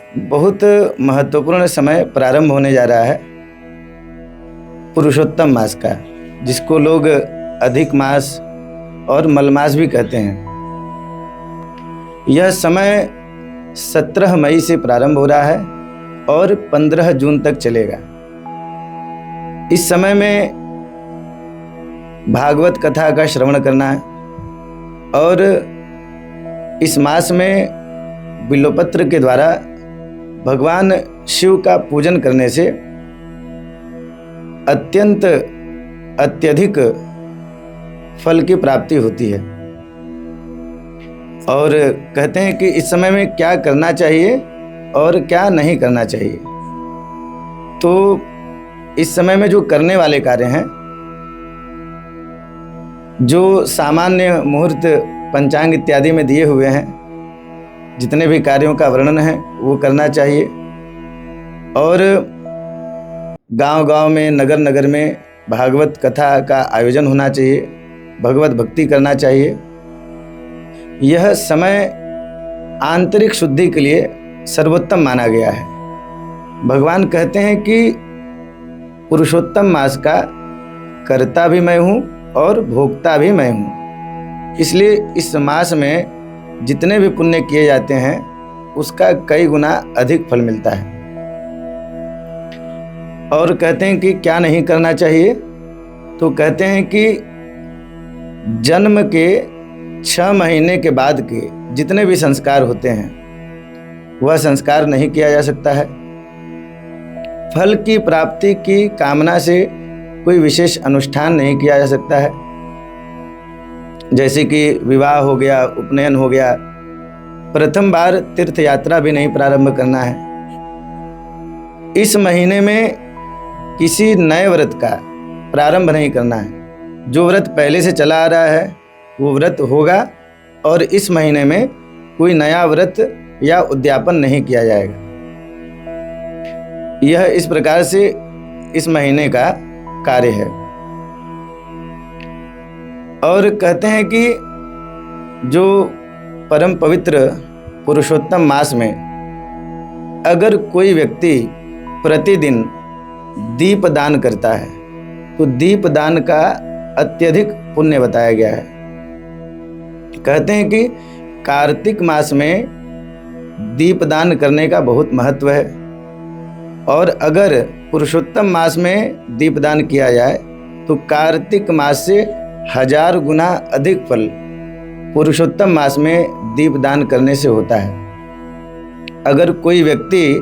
बहुत महत्वपूर्ण समय प्रारंभ होने जा रहा है पुरुषोत्तम मास का, जिसको लोग अधिक मास और मलमास भी कहते हैं। यह समय 17 मई से प्रारंभ हो रहा है और 15 जून तक चलेगा। इस समय में भागवत कथा का श्रवण करना है और इस मास में बिल्वपत्र के द्वारा भगवान शिव का पूजन करने से अत्यधिक फल की प्राप्ति होती है। और कहते हैं कि इस समय में क्या करना चाहिए और क्या नहीं करना चाहिए। तो इस समय में जो करने वाले कार्य हैं, जो सामान्य मुहूर्त पंचांग इत्यादि में दिए हुए हैं, जितने भी कार्यों का वर्णन है वो करना चाहिए। और गांव-गांव में, नगर नगर में भागवत कथा का आयोजन होना चाहिए, भगवत भक्ति करना चाहिए। यह समय आंतरिक शुद्धि के लिए सर्वोत्तम माना गया है। भगवान कहते हैं कि पुरुषोत्तम मास का कर्ता भी मैं हूँ और भोक्ता भी मैं हूँ। इसलिए इस मास में जितने भी पुण्य किए जाते हैं उसका कई गुना अधिक फल मिलता है। और कहते हैं कि क्या नहीं करना चाहिए, तो कहते हैं कि जन्म के 6 महीने के बाद के जितने भी संस्कार होते हैं वह संस्कार नहीं किया जा सकता है। फल की प्राप्ति की कामना से कोई विशेष अनुष्ठान नहीं किया जा सकता है, जैसे कि विवाह हो गया, उपनयन हो गया। प्रथम बार तीर्थ यात्रा भी नहीं प्रारंभ करना है। इस महीने में किसी नए व्रत का प्रारंभ नहीं करना है। जो व्रत पहले से चला आ रहा है वो व्रत होगा और इस महीने में कोई नया व्रत या उद्यापन नहीं किया जाएगा। यह इस प्रकार से इस महीने का कार्य है। और कहते हैं कि जो परम पवित्र पुरुषोत्तम मास में अगर कोई व्यक्ति प्रतिदिन दीप दान करता है तो दीप दान का अत्यधिक पुण्य बताया गया है। कहते हैं कि कार्तिक मास में दीप दान करने का बहुत महत्व है और अगर पुरुषोत्तम मास में दीप दान किया जाए तो कार्तिक मास से 1000 गुना अधिक फल पुरुषोत्तम मास में दीप दान करने से होता है। अगर कोई व्यक्ति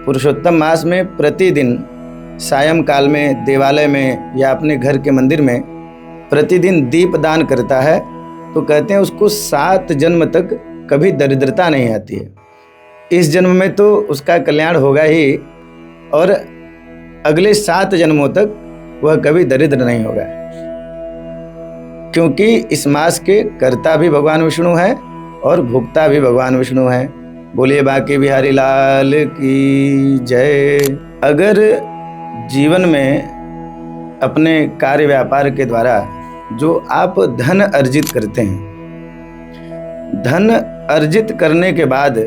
पुरुषोत्तम मास में प्रतिदिन सायंकाल में देवालय में या अपने घर के मंदिर में प्रतिदिन दीप दान करता है तो कहते हैं उसको 7 जन्म तक कभी दरिद्रता नहीं आती है। इस जन्म में तो उसका कल्याण होगा ही और अगले 7 जन्मों तक वह कभी दरिद्र नहीं होगा, क्योंकि इस मास के कर्ता भी भगवान विष्णु हैं और भोक्ता भी भगवान विष्णु हैं। बोलिए बांके बिहारी लाल की जय। अगर जीवन में अपने कार्य व्यापार के द्वारा जो आप धन अर्जित करते हैं, धन अर्जित करने के बाद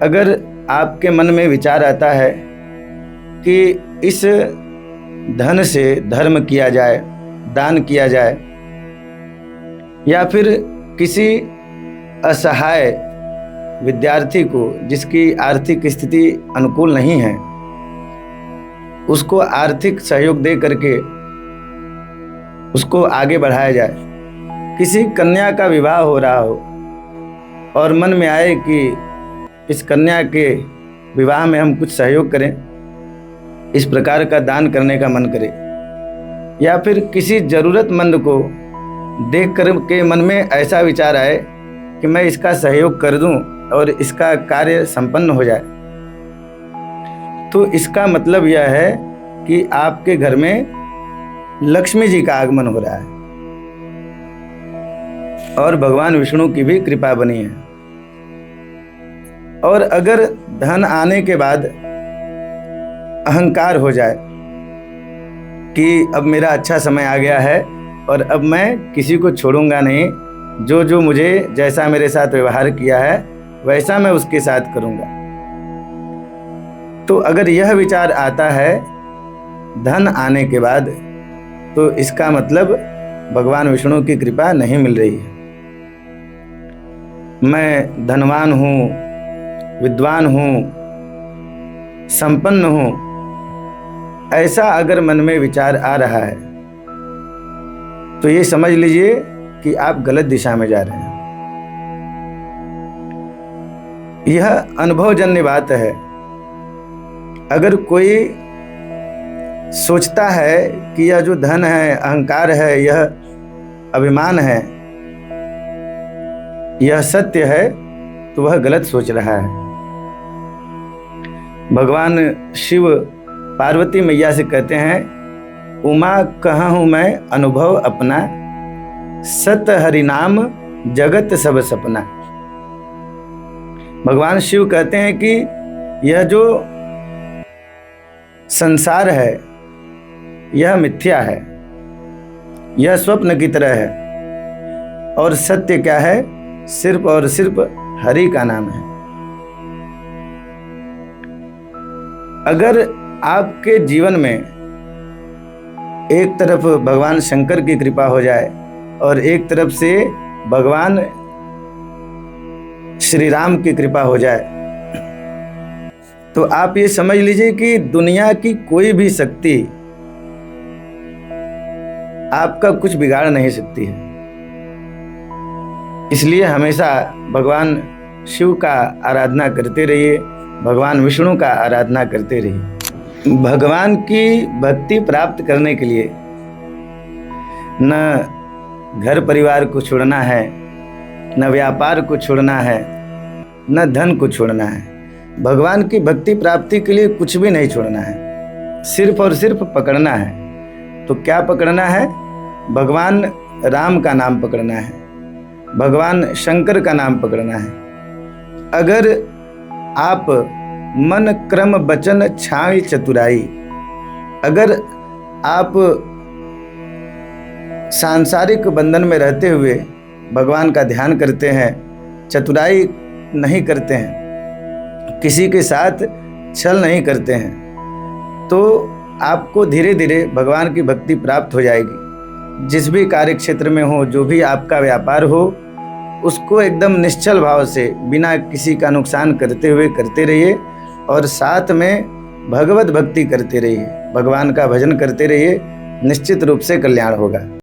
अगर आपके मन में विचार आता है कि इस धन से धर्म किया जाए, दान किया जाए, या फिर किसी असहाय विद्यार्थी को जिसकी आर्थिक स्थिति अनुकूल नहीं है उसको आर्थिक सहयोग दे करके उसको आगे बढ़ाया जाए। किसी कन्या का विवाह हो रहा हो और मन में आए कि इस कन्या के विवाह में हम कुछ सहयोग करें, इस प्रकार का दान करने का मन करे। या फिर किसी ज़रूरतमंद को देख कर के मन में ऐसा विचार आए कि मैं इसका सहयोग कर दूं और इसका कार्य संपन्न हो जाए, तो इसका मतलब यह है कि आपके घर में लक्ष्मी जी का आगमन हो रहा है और भगवान विष्णु की भी कृपा बनी है। और अगर धन आने के बाद अहंकार हो जाए कि अब मेरा अच्छा समय आ गया है और अब मैं किसी को छोड़ूंगा नहीं, जो मुझे जैसा मेरे साथ व्यवहार किया है वैसा मैं उसके साथ करूंगा, तो अगर यह विचार आता है धन आने के बाद, तो इसका मतलब भगवान विष्णु की कृपा नहीं मिल रही है। मैं धनवान हूँ, विद्वान हूँ, संपन्न हूँ, ऐसा अगर मन में विचार आ रहा है तो ये समझ लीजिए कि आप गलत दिशा में जा रहे हैं। यह अनुभवजन्य बात है। अगर कोई सोचता है कि यह जो धन है, अहंकार है, यह अभिमान है, यह सत्य है, तो वह गलत सोच रहा है। भगवान शिव पार्वती मैया से कहते हैं, उमा कहाँ हूँ मैं अनुभव अपना, सत हरि नाम जगत सब सपना। भगवान शिव कहते हैं कि यह जो संसार है यह मिथ्या है, यह स्वप्न की तरह है, और सत्य क्या है? सिर्फ और सिर्फ हरि का नाम है। अगर आपके जीवन में एक तरफ भगवान शंकर की कृपा हो जाए और एक तरफ से भगवान श्री राम की कृपा हो जाए, तो आप ये समझ लीजिए कि दुनिया की कोई भी शक्ति आपका कुछ बिगाड़ नहीं सकती है। इसलिए हमेशा भगवान शिव का आराधना करते रहिए, भगवान विष्णु का आराधना करते रहिए। भगवान की भक्ति प्राप्त करने के लिए न घर परिवार को छोड़ना है, न व्यापार को छोड़ना है, न धन को छोड़ना है। भगवान की भक्ति प्राप्ति के लिए कुछ भी नहीं छोड़ना है, सिर्फ और सिर्फ पकड़ना है। तो क्या पकड़ना है? भगवान राम का नाम पकड़ना है, भगवान शंकर का नाम पकड़ना है। अगर आप मन क्रम वचन छाई चतुराई, अगर आप सांसारिक बंधन में रहते हुए भगवान का ध्यान करते हैं, चतुराई नहीं करते हैं, किसी के साथ छल नहीं करते हैं, तो आपको धीरे धीरे भगवान की भक्ति प्राप्त हो जाएगी। जिस भी कार्य क्षेत्र में हो, जो भी आपका व्यापार हो, उसको एकदम निश्चल भाव से बिना किसी का नुकसान करते हुए करते रहिए, और साथ में भगवत भक्ति करते रहिए, भगवान का भजन करते रहिए। निश्चित रूप से कल्याण होगा।